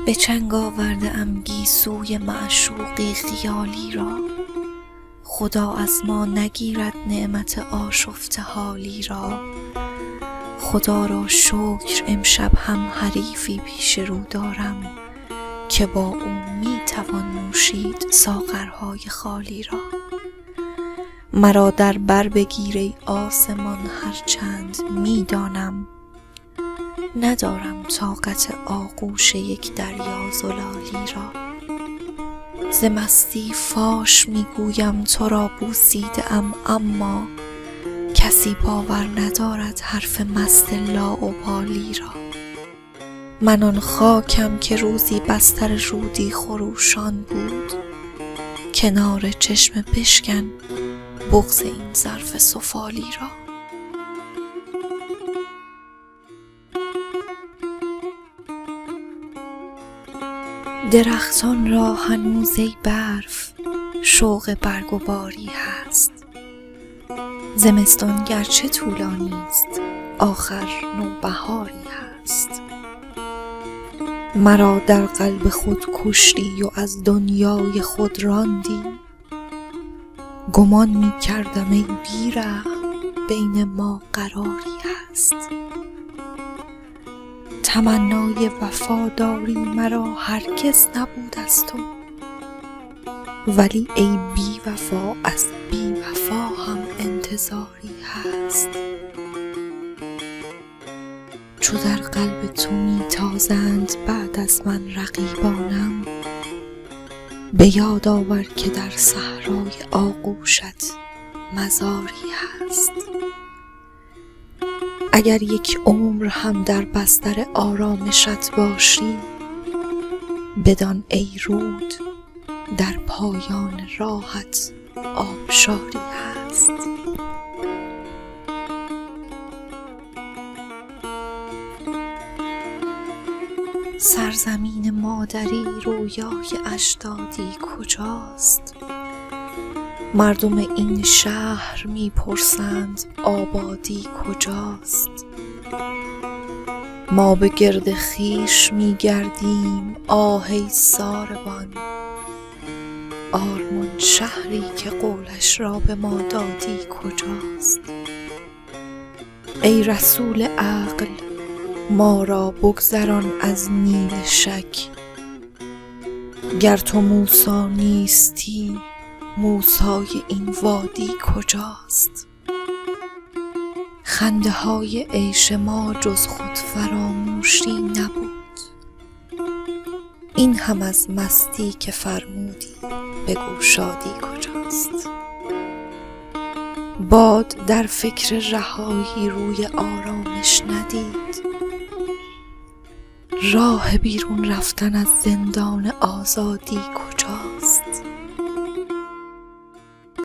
به چنگ آورده ام گیسوی معشوقی خیالی را، خدا از ما نگیرد نعمت آشفته حالی را. خدا را شکر امشب هم حریفی پیش رو دارم، که با او می توان نوشید ساغرهای خالی را. مرا در بر بگیر ای آسمان هرچند می دانم، ندارم طاقت آغوش یک دریا زلالی را. ز مستی فاش می گویم تو را بوسیده ام، اما کسی باور ندارد حرف مست لاابالی را. من آن خاکم که روزی بستر رودی خروشان بود، کنار چشمه بشکن بغض این ظرف سفالی را. درختان را هنوز ای برف شوق برگ و باری هست، زمستان گرچه طولانی است آخر نوبهاری هست. مرا در قلب خود کشتی و از دنیای خود راندی، گمان می کردم ای بی‌رحم بین ما قراری هست. تمنای وفاداری مرا هرگز نبود از تو، ولی ای بی وفا از بی وفا هم انتظاری هست. چو در قلب تو می تازند بعد از من رقیبانم، به یاد آور که در صحرای آغوشت مزاری هست. اگر یک عمر هم در بستر آرامشت باشی، بدان ای رود در پایان راهت آبشاری هست. سرزمین مادری رویای اجدادی کجاست؟ مردم این شهر می پرسند آبادی کجاست؟ ما به گرد خویش می گردیم آه ای ساربان، آرمان شهری که قولش را به ما دادی کجاست؟ ای رسول عقل ما را بگذران از نیل شک، گر تو موسی نیستی موسای این وادی کجاست؟ خنده های عیش ما جز خود فراموشی نبود، این هم از مستی که فرمودی بگو شادی کجاست؟ باد در فکر رهایی روی آرامش ندید، راه بیرون رفتن از زندان آزادی کجاست؟